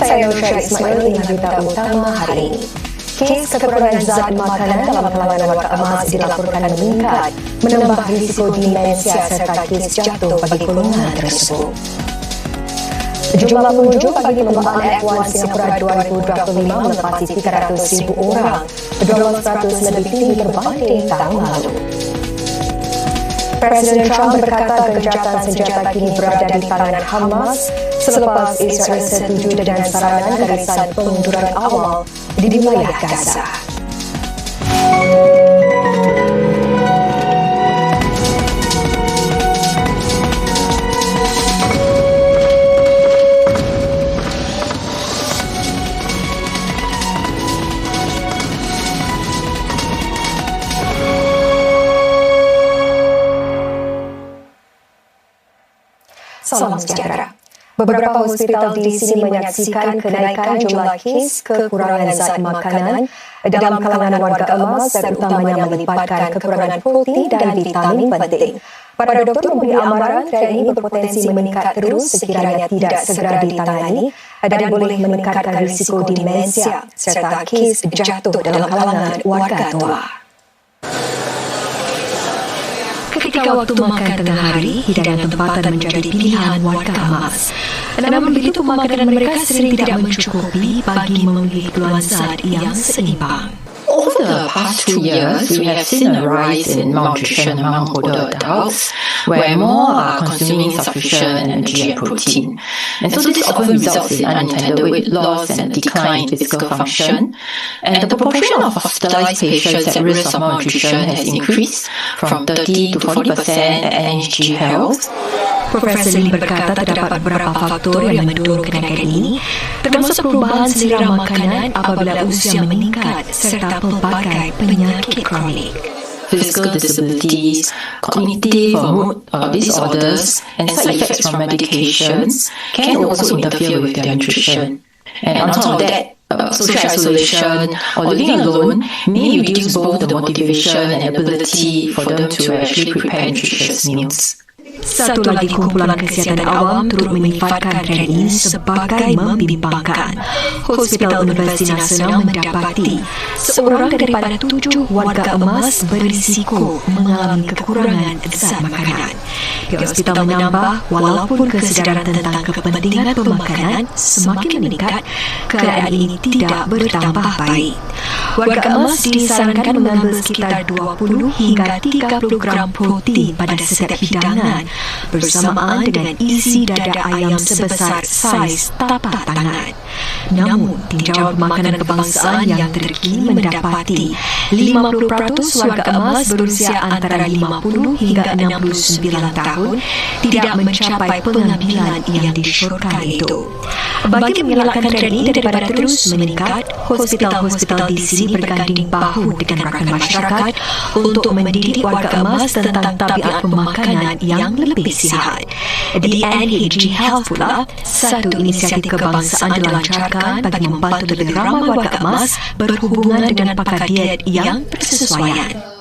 Saya Nusra Ismail dengan berita utama hari ini. Kes kekurangan zat makanan dalam kalangan warga emas dilaporkan meningkat, menambah risiko demensia serta kes jatuh bagi golongan tersebut. Jumlah pengunjung bagi perlombaan F1 Singapura 2025 melepasi 300,000 orang, 200% lebih tinggi berbanding tahun lalu. Presiden Trump berkata gencatan senjata kini berada di tangan Hamas selepas Israel setuju dengan saranan garisan pengunduran awal di wilayah Gaza. Salam sejahtera. Beberapa hospital di sini menyaksikan kenaikan jumlah kes kekurangan zat makanan dalam kalangan warga emas, terutamanya melibatkan kekurangan protein dan vitamin penting. Para doktor memberi amaran tren ini berpotensi meningkat terus sekiranya tidak segera ditangani dan boleh meningkatkan risiko demensia serta kes jatuh dalam kalangan warga tua. Ketika waktu makan tengah hari, hidangan tempatan menjadi pilihan warga emas. Namun begitu, makanan mereka sering tidak mencukupi bagi memenuhi keperluan zat yang seimbang. Over the past 2 years, we have seen a rise in malnutrition among older adults, where more are consuming sufficient energy and protein. And so this often results in unintended weight loss and a decline in physical function. And the proportion of hospitalized patients at risk of malnutrition has increased from 30 to 40% at NHG Health. Profesor Lee berkata terdapat beberapa faktor yang mendorong kenaikan ini, termasuk perubahan selera makanan apabila usia meningkat serta pelbagai penyakit kronik. Physical disabilities, cognitive or mood disorders, and side effects from medications can also interfere with their nutrition. And on top of that, social isolation or living alone may reduce both the motivation and ability for them to actually prepare nutritious meals. Satu lagi kumpulan kesihatan awam turut memanfaatkan tren ini sebagai membimbangkan. Hospital Universiti Nasional mendapati seorang daripada 7 warga emas berisiko mengalami kekurangan zat makanan. Pihak hospital menambah, walaupun kesedaran tentang kepentingan pemakanan semakin meningkat, keadaan ini tidak bertambah baik. Warga emas disarankan mengambil sekitar 20 hingga 30 gram protein pada setiap hidangan, bersamaan dengan isi dada ayam sebesar saiz tapak tangan. Namun, tinjauan makanan kebangsaan yang terkini mendapati 50% warga emas berusia antara 50 hingga 69 tahun tidak mencapai pengambilan yang disyorkan itu. Bagi mengelakkan tren ini daripada terus meningkat, hospital-hospital di sini berganding bahu dengan rakan masyarakat untuk mendidik warga emas tentang tabiat pemakanan yang lebih sihat. Di NHG Health pula, satu inisiatif kebangsaan dilancarkan bagi membantu lebih ramai warga emas berhubungan dengan pakar diet yang bersesuaian.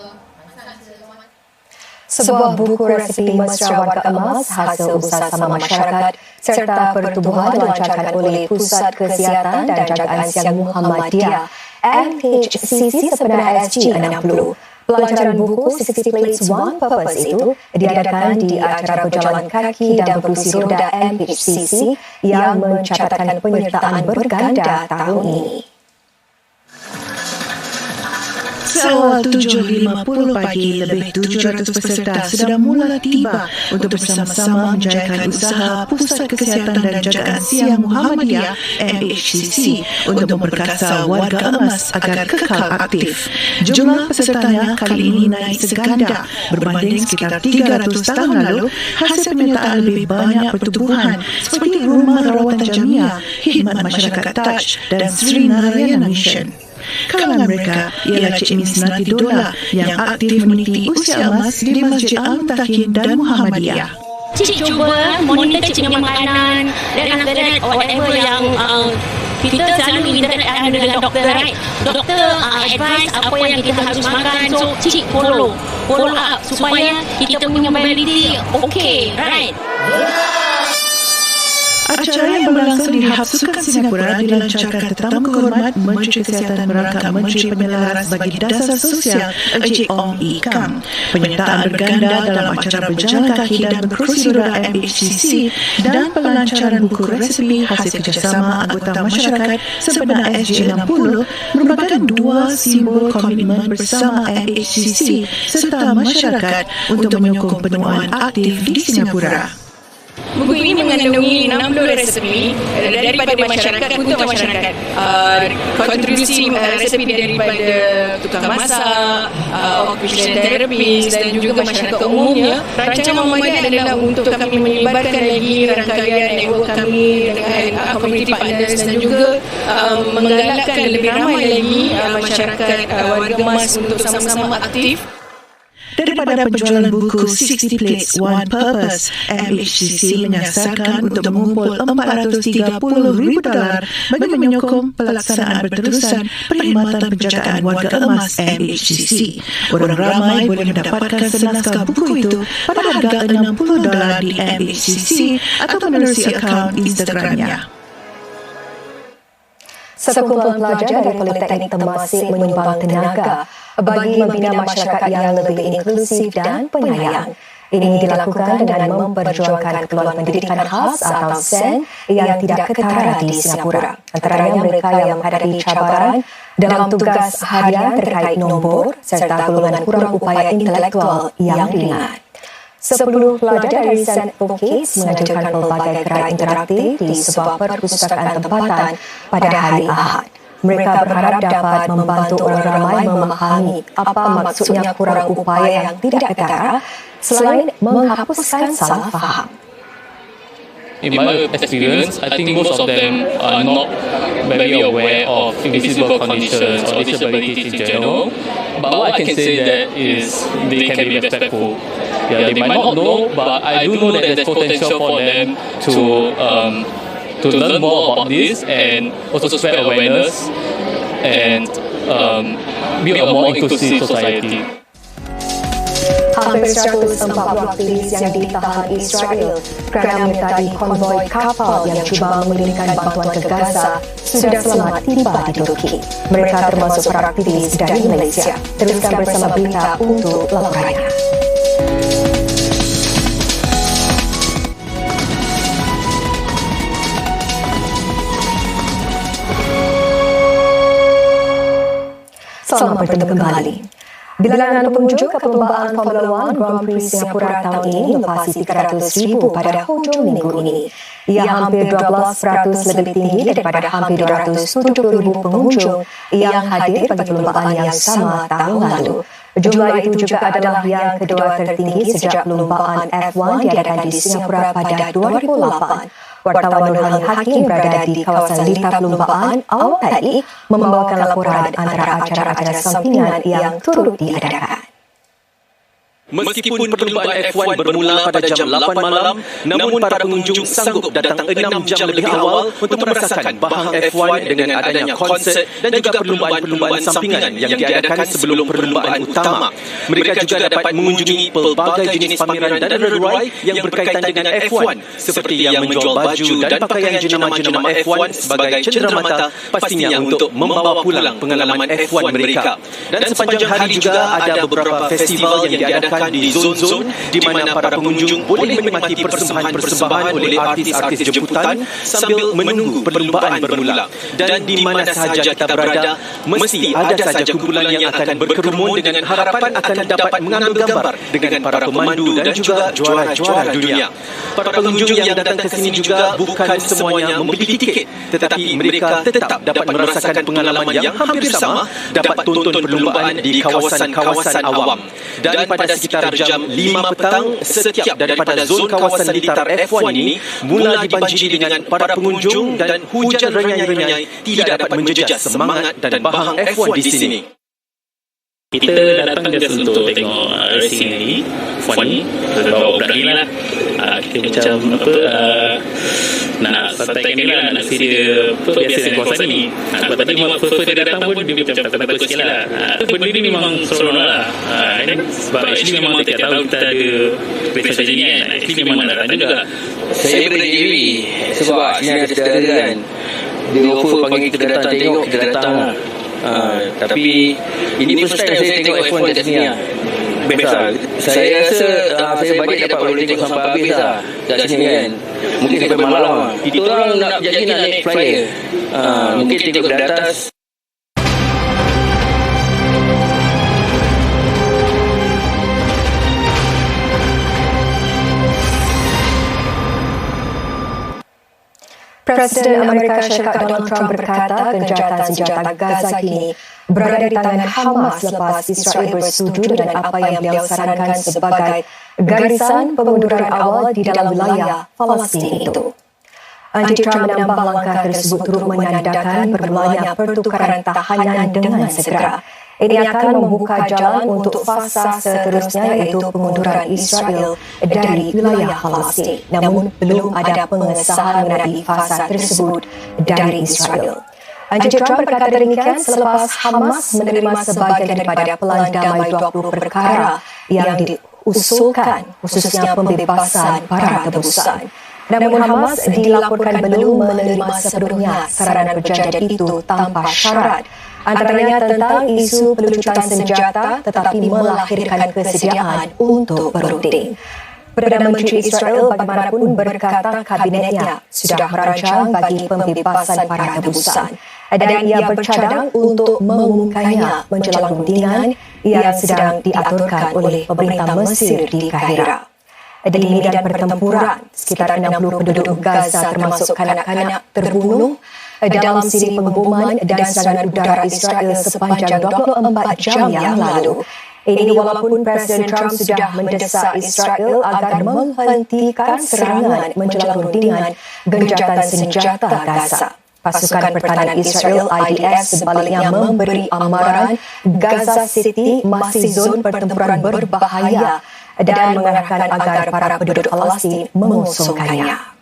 Sebuah buku resepi mesra warga emas hasil usaha sama masyarakat serta pertubuhan dilancarkan oleh Pusat Kesihatan dan Jagaan Siang Muhammadiyah MHCC sebenarnya SG60. Pelancaran buku 60 Plates One Purpose itu diadakan di acara berjalan kaki dan berusi roda MHCC yang mencatatkan penyertaan berganda tahun ini. Seawal 7.50 pagi, lebih 700 peserta sudah mula tiba untuk bersama-sama menjayakan usaha Pusat Kesihatan dan Jagaan Siang Muhammadiyah MHCC untuk memperkasa warga emas agar kekal aktif. Jumlah pesertanya kali ini naik seganda berbanding sekitar 300 tahun lalu hasil penyertaan lebih banyak pertubuhan seperti Rumah Rawatan Jamiah, Khidmat Masyarakat Taj dan Sri Narayana Mission. Kalangan mereka ialah Cik Miss Natidola yang aktif meniti usia emas di Masjid Al-Mutakin dan Muhammadiyah. Cik cuba monitor cik punya makanan dan after that whatever yang kita selalu interact dengan doktor, right? Doktor advise apa yang kita harus makan, so cik follow up supaya kita punya mobility okay, right? Acara yang berlangsung di Hub Sukan Singapura dilancarkan tetamu kehormat Menteri Kesihatan merangkap Menteri Penyelaras bagi Dasar Sosial Encik Ong Ee Kang. Penyertaan berganda dalam acara berjalan kaki dan berkerusi roda MHCC dan pelancaran buku resepi hasil kerjasama anggota masyarakat sempena SG60 merupakan dua simbol komitmen bersama MHCC serta masyarakat untuk menyokong penuaan aktif di Singapura. Buku ini mengandungi 60 resepi daripada masyarakat untuk masyarakat. Kontribusi resepi daripada tukang masak, occupational therapist dan juga masyarakat umumnya. Rancangan Muhammadiyah adalah untuk kami menyebarkan lagi rangkaian network kami dengan community partners dan juga menggalakkan lebih ramai lagi masyarakat warga emas untuk sama-sama aktif. Daripada penjualan buku 60 Plates One Purpose, MHCC menyasarkan untuk mengumpul $430,000 bagi menyokong pelaksanaan berterusan perkhidmatan penjagaan warga emas MHCC. Orang ramai boleh mendapatkan senaskah buku itu pada harga $60 di MHCC atau menerusi akaun Instagramnya. Sekumpulan pelajar dari Politeknik Temasek menyumbang tenaga bagi membina masyarakat yang lebih inklusif dan penyayang. Ini dilakukan dengan memperjuangkan peluang pendidikan khas atau SEN yang tidak ketara di Singapura. Antaranya mereka yang menghadapi cabaran dalam tugas harian terkait nombor serta golongan kurang upaya intelektual yang ringan. 10 pelajar dari St. Advocates mengajarkan pelbagai gerak interaktif di sebuah perpustakaan tempatan pada hari Ahad. Mereka berharap dapat membantu orang ramai memahami apa maksudnya kurang upaya yang tidak ketara selain menghapuskan salah faham. In my experience, I think most of them are not very aware of invisible conditions or disabilities in general. But what I can say that is they can be respectful. Yeah, they might not know, but I do know that there's potential for them to learn more about this and also spread awareness and build a more inclusive society. Hampir 140 aktivis yang ditahan Israel kerana menyertai konvoi kapal yang cuba mengirimkan bantuan ke Gaza sudah selamat tiba di Turki. Mereka termasuk para aktivis dari Malaysia. Teruskan bersama berita untuk laporannya. Selamat bertemu kembali. Bilangan pengunjung ke perlombaan Formula One Grand Prix Singapura tahun ini melebihi 300,000 pada hujung minggu ini. Ia hampir 12% lebih tinggi daripada hampir 270,000 pengunjung yang hadir pada perlombaan yang sama tahun lalu. Jumlah itu juga adalah yang kedua tertinggi sejak perlombaan F1 diadakan di Singapura pada 2008. Wartawan Nurhani Hakim berada di kawasan litar perlombaan awal tadi membawakan laporan antara acara-acara sampingan yang turut diadakan. Meskipun perlombaan F1 bermula pada jam 8 malam, namun para pengunjung sanggup datang 6 jam lebih awal untuk merasakan bahang F1 dengan adanya konsert dan juga perlombaan-perlombaan sampingan yang diadakan sebelum perlombaan utama. Mereka juga dapat mengunjungi pelbagai jenis pameran dan reruai yang berkaitan dengan F1 seperti yang menjual baju dan pakaian jenama-jenama F1 sebagai cenderamata pastinya untuk membawa pulang pengalaman F1 mereka. Dan sepanjang hari juga ada beberapa festival yang diadakan di zon-zon di mana para pengunjung boleh menikmati persembahan-persembahan oleh artis-artis jemputan sambil menunggu perlombaan bermula. Dan di mana sahaja kita berada, mesti ada saja kumpulan yang akan berkerumun dengan harapan akan dapat mengambil gambar dengan para pemandu dan juga juara-juara dunia. Para pengunjung yang datang ke sini juga bukan semuanya membeli tiket, tetapi mereka tetap dapat merasakan pengalaman yang hampir sama, dapat tonton perlombaan di kawasan-kawasan awam. Dan pada sekitar jam 5 petang, setiap daripada zon kawasan litar F1 ini mula dibanjiri dengan para pengunjung dan hujan renyai-renyai tidak dapat menjejas semangat dan bahang F1 di sini. Kita datang just untuk tengok racing ni, F1 ni, bawa budak ni lah. Kita macam nak santai kan nak si dia biasa dengan kawasan ni. Sebab tadi first dia datang pun dia macam takut sikit lah. Benda ni memang seronok lah. Sebab actually memang kita tahu kita ada research macam ni kan. Actually memang nak datang juga. Saya berdiri sebab sini ada saudara kan, dia offer panggil kita datang tengok, kita datang lah. Tapi ini first time saya tengok F1 kat sini lah. Best lah. Saya rasa saya bajet dapat boleh tengok sampai habis lah kat sini kan. Mungkin sampai malam lah. Kita orang nak jadi nak naik flyer, mungkin tengok dari atas. Presiden Amerika Syarikat Donald Trump berkata gencatan senjata Gaza kini berada di tangan Hamas selepas Israel bersetuju dengan apa yang beliau sarankan sebagai garisan pemunduran awal di dalam wilayah Palestin itu. Trump menambah langkah tersebut turut menandakan permulanya pertukaran tahanan dengan segera. Ini akan membuka jalan untuk fasa seterusnya iaitu pengunduran Israel dari wilayah Palestin. Namun belum ada pengesahan mengenai fasa tersebut dari Israel. Trump berkata demikian selepas Hamas menerima sebahagian daripada pelan damai 20 perkara yang diusulkan, khususnya pembebasan para tebusan. Namun Hamas dilaporkan belum menerima sepenuhnya saranan perjanjian itu tanpa syarat. Antaranya tentang isu pelucutan senjata tetapi melahirkan kesediaan untuk berunding. Perdana Menteri Israel bagaimanapun berkata kabinetnya sudah merancang bagi pembebasan para tebusan dan ia bercadang untuk mengumumkannya menjelang rundingan yang sedang diaturkan oleh pemerintah Mesir di Kahira. Di medan pertempuran, sekitar 60 penduduk Gaza termasuk kanak-kanak terbunuh dalam siri pengeboman dan serangan udara Israel sepanjang 24 jam yang lalu. Ini walaupun Presiden Trump sudah mendesak Israel agar menghentikan serangan menjelang rundingan gencatan senjata Gaza. Pasukan pertahanan Israel IDF sebaliknya memberi amaran Gaza City masih zon pertempuran berbahaya dan mengarahkan agar para penduduk Palestin mengosongkannya.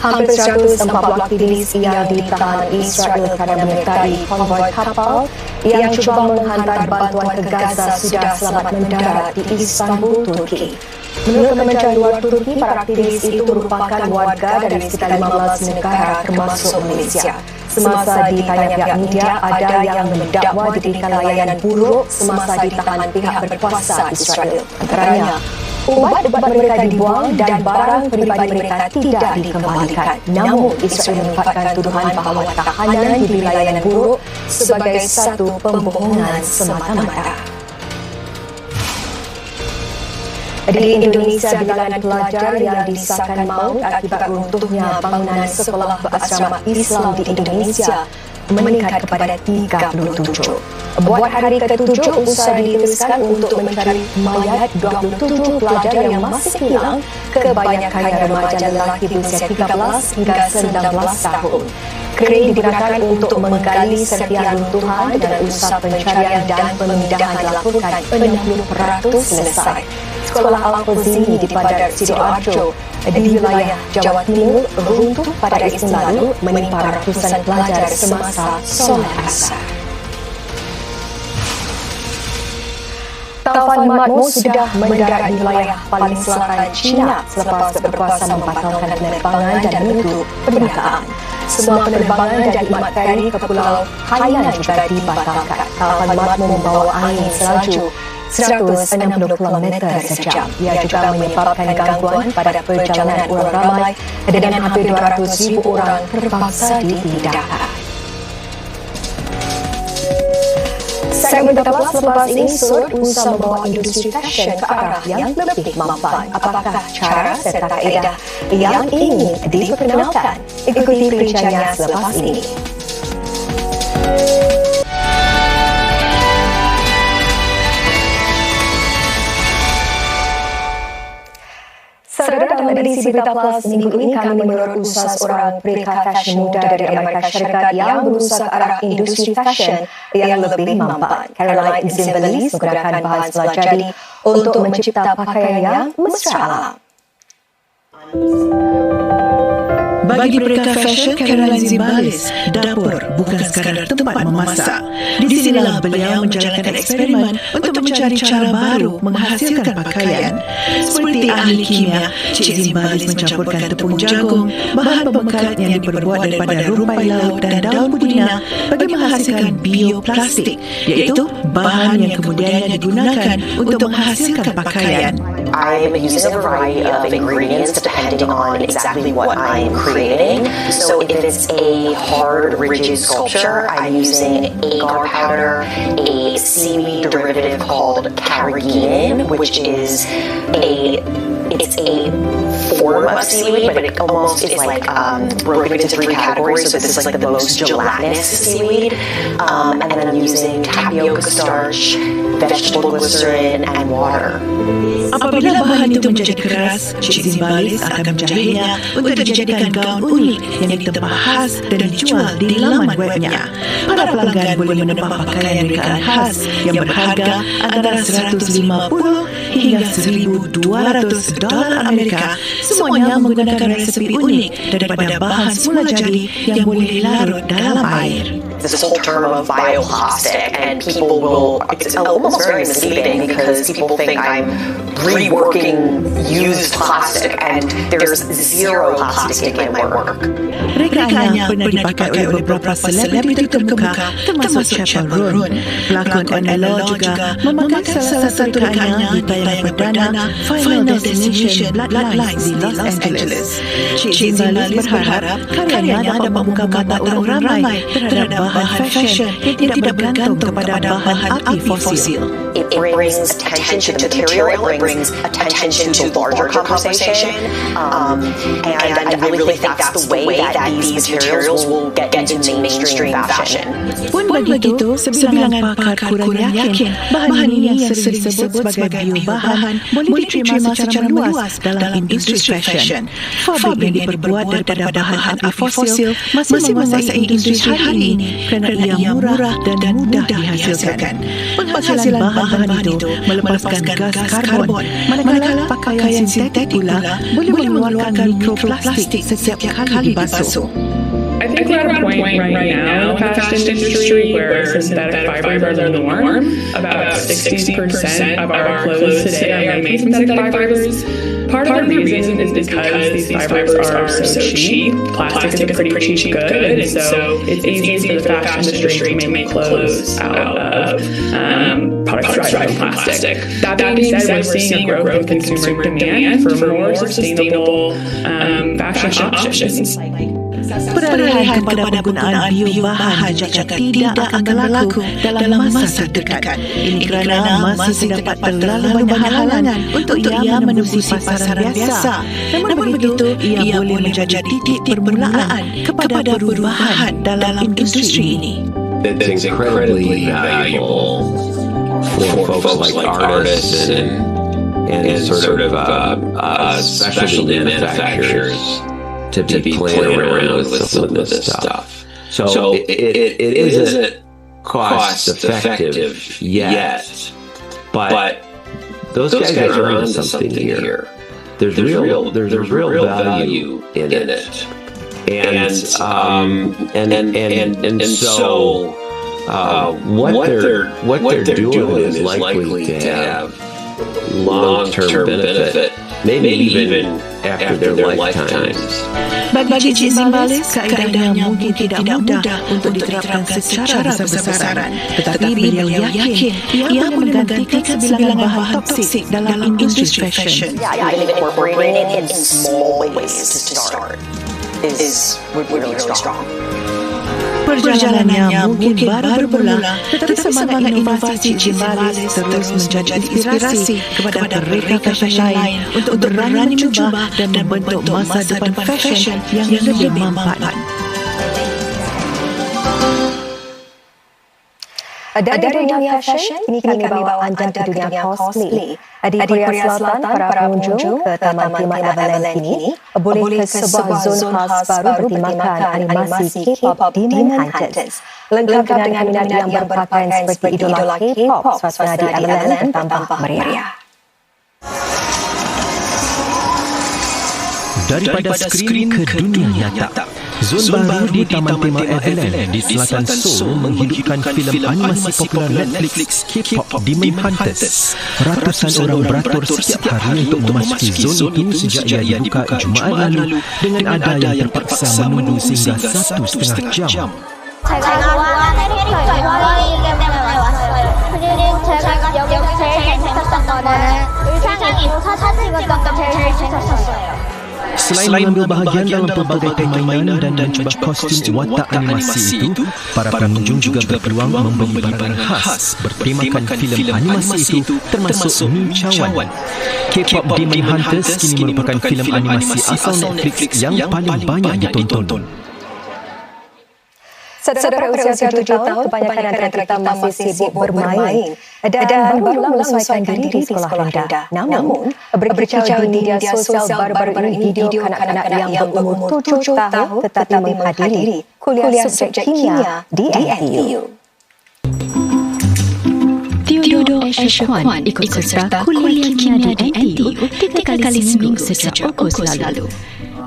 Hampir 140 aktivis yang ditahan Israel kerana menyertai konvoi kapal yang cuba menghantar bantuan ke Gaza sudah selamat mendarat di Istanbul, Turki. Menurut Kementerian Luar Turki, para aktivis itu merupakan warga dari sekitar 15 negara termasuk Malaysia. Semasa ditanya pihak media, ada yang mendakwa diberikan layanan buruk semasa ditahan pihak berkuasa Israel. Antaranya, ubat-ubat mereka dibuang dan barang peribadi mereka tidak dikembalikan. Namun, Israel menempatkan tuduhan bahawa tahanan diberi layanan buruk sebagai satu pembohongan semata-mata. Di Indonesia, bilangan pelajar yang disahkan maut akibat runtuhnya bangunan sekolah berasrama Islam di Indonesia meningkat kepada 37. Buat hari ke-7, usaha diteruskan untuk mencari mayat 27 pelajar yang masih hilang, kebanyakan remaja lelaki berusia 13 hingga 19 tahun. Kren digunakan untuk menggali serpihan runtuhan dan usaha pencarian dan pemindahan dilakukan 60% selesai. Sekolah Al-Qazini di Padar Sidoarjo di wilayah Jawa Timur runtuh pada Isnin lalu menimpa ratusan pelajar semasa solat asar. Taufan Matmo sudah mendarat di wilayah paling selatan China selepas berkuasa membatalkan penerbangan dan menutup perniagaan. Semua penerbangan dari Mat Ferry ke Pulau Hainan juga dibatalkan. Taufan Matmo membawa angin selaju 160 km sejam. Ia juga menyebabkan gangguan pada perjalanan orang ramai dan hampir 200,000 orang terpaksa dipindahkan. Segmen kelas selepas ini surut usaha membawa industri fashion ke arah yang lebih mampan. Apakah cara serta kaedah yang ingin diperkenalkan? Ikuti perinciannya selepas ini. Saudara, dalam edisi Berita Plus minggu ini kami berusaha seorang pelita fashion muda dari Amerika Syarikat yang berusaha ke arah industri fashion yang lebih mampat. Caroline Zimbalist menggunakan bahan selah jadi untuk mencipta pakaian yang mesra alam. Bagi mereka fashion, Caroline Zimbalist, dapur bukan sekadar tempat memasak. Di sinilah beliau menjalankan eksperimen untuk mencari cara baru menghasilkan pakaian. Seperti ahli kimia, Cik Zimbalist mencampurkan tepung jagung, bahan pemekat yang diperbuat daripada rumpai laut dan daun pudina bagi menghasilkan bioplastik, iaitu bahan yang kemudiannya digunakan untuk menghasilkan pakaian. I'm using a variety of ingredients depending on exactly what I'm creating. So if it's a hard, rigid sculpture, I'm using agar powder, a seaweed derivative called carrageenan, which is a form of seaweed, but it almost is like broken into three categories. So this is like the most gelatinous seaweed. And then I'm using tapioca starch, vegetable glycerin, and water. Apabila bahan itu menjadi keras, Cik Zimbalist akan menjahitnya untuk dijadikan gaun unik yang ditempah khas dan dijual di laman webnya. Para pelanggan boleh menempah pakaian rekaan khas yang berharga antara $150 hingga $1,200 Amerika, semuanya menggunakan resepi unik daripada bahan semula jadi yang boleh larut dalam air. This whole term of bioplastic, and people will, it's almost very misleading because people think I'm reworking used plastic, and there's zero plastic in my work. Rekaannya pernah dipakai oleh beberapa selebriti terkemuka termasuk Chappell Roan. Pelakon NLO juga memakai salah satu rekaannya di tayangan perdana Final Destination Bloodlines di Los Angeles. Cik Zimbalist berharap karyanya dapat membuka mata orang ramai terhadap bahan fashion yang tidak bergantung kepada bahan api fosil. It brings attention to the material, it brings attention to larger conversation, and I really think that's the way that these materials will get into mainstream fashion. Pun begitu, sebilangan pakar kurang yakin bahan ini yang sering disebut sebagai biobahan boleh diterima secara luas dalam industri fashion. Fabrik yang diperbuat daripada bahan api fosil masih menguasai industri hari ini kerana ia murah dan mudah dihasilkan. Penghasilan bahan itu melepaskan gas karbon, manakala pakaian sintetik pula boleh mengeluarkan mikroplastik setiap kali dibasuh. I think we're at a point right now in the fashion industry where synthetic fibers are the norm. About 60% of our clothes today are made from synthetic fibers. Part of the reason is because these fibers are so cheap. Plastic is a pretty cheap good, and so it's easy for the fashion industry to make clothes out of products derived from plastic. That being said, we're seeing a growth in consumer demand for more sustainable fashion options. Peralihan kepada penggunaan biobahan tidak akan berlaku dalam masa dekat. Ini kerana masih terdapat terlalu banyak halangan untuk ia menembusi pasaran biasa. Namun begitu, ia boleh menjadi titik permulaan kepada perubahan dalam industri ini. It's incredibly valuable for folks like artists and sort of specialty manufacturers to be playing around with some of this stuff. So it isn't cost effective yet, but those guys are on something here. There's real value in it, and so what they're doing is likely to have long-term benefit. Maybe even after their lifetimes. Bagi Cik Zimbalist, kaedahnya mungkin tidak mudah untuk diterapkan secara besar-besaran. Tetapi beliau yakin ia menggantikan sebilangan bahan toksik dalam industri fashion. Yeah, even incorporating it in small ways to start is really strong. Perjalanannya mungkin baru bermula, tetapi semangat inovasi Cik Zimbalist terus menjadi inspirasi kepada mereka fashion lain untuk berani mencuba dan membentuk masa depan fashion yang lebih mampat. Dari dunia fashion, kini kami bawa anda ke dunia cosplay. Di Korea Selatan, para pengunjung ke Taman Tema Everland ini boleh ke sebuah zon khas baru bertemakan animasi K-pop Demon Hunters. Lengkap dengan minat yang berpakaian seperti idola K-pop, suasana di Everland bertambah meriah. Daripada skrin ke dunia nyata, zon baru di Taman Tema Everland di selatan Seoul menghidupkan filem animasi popular Netflix K-pop Demon Hunters. Ratusan orang beratur setiap hari untuk memasuki zon itu sejak ia dibuka Jumaat lalu dengan ada yang terpaksa menunggu sehingga 1,5 jam. 제가 좋아하는 캐릭터 이와이 때문에 왔어요. 그리고 제가 여기서 제일 재밌었던 거는 의상이 입고 사진 찍었던 게 제일 재밌었어요. Selain mengambil bahagian dalam pelbagai permainan dan mencuba kostum watak animasi itu, para pengunjung juga berpeluang membeli barang khas bertemakan filem animasi itu termasuk Min Chawan. K-pop Demon Hunters kini merupakan filem animasi asal Netflix yang paling banyak ditonton. Saudara usia 7 tahun, kebanyakan antara kita masih sibuk bermain dan baru menyesuaikan diri di sekolah rendah. Namun, berkicau di media sosial baru-baru ini video kanak-kanak yang berumur 7 tahun tetapi menghadiri kuliah subjek kimia di NTU. Theodore Ashwan ikut serta kuliah kimia di NTU 3 kali seminggu sejak Ogos lalu.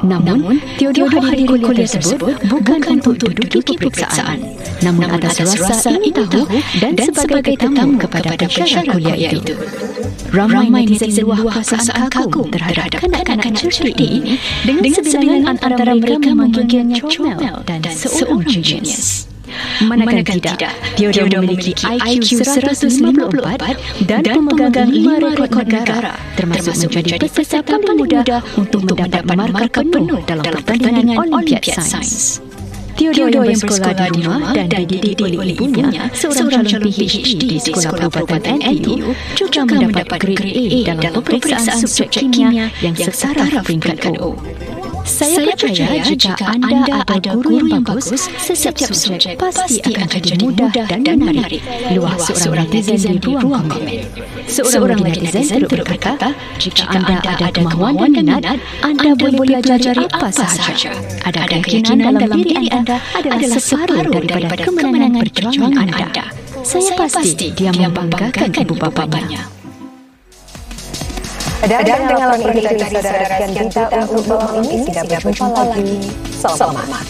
Namun, Theodore hadiri kuliah tersebut bukan untuk duduki peperiksaan, namun atas rasa ingin tahu dan sebagai tetamu kepada pensyarah kuliah itu. Ramai netizen luah perasaan kagum terhadap kanak-kanak cerdik ini dengan sebilangan antara mereka memanggilnya comel dan seorang genius. Manakah tidak, Theodore memiliki IQ 154 dan pemegang 5 rekod negara, termasuk menjadi peserta paling muda untuk mendapat markah penuh dalam pertandingan Olimpiad Sains. Theodore yang bersekolah di rumah dan dididik oleh ibunya, seorang calon PhD di Sekolah Perubatan NTU, juga mendapat grade A dalam peperiksaan subjek kimia yang setara peringkat O. Saya percaya jika anda ada guru yang bagus, setiap subjek pasti akan jadi mudah dan menarik. Luah seorang netizen di ruang komen. Seorang netizen turut berkata, jika anda ada kemahuan dan minat, anda boleh pelajari apa sahaja. Ada keyakinan dalam diri anda adalah separuh daripada kemenangan perjuangan anda. Saya pasti dia membanggakan ibu bapanya. Dan dengan laporan ini tadi saudara sekian kita untuk malam ini. Tidak berjumpa lagi. Selamat.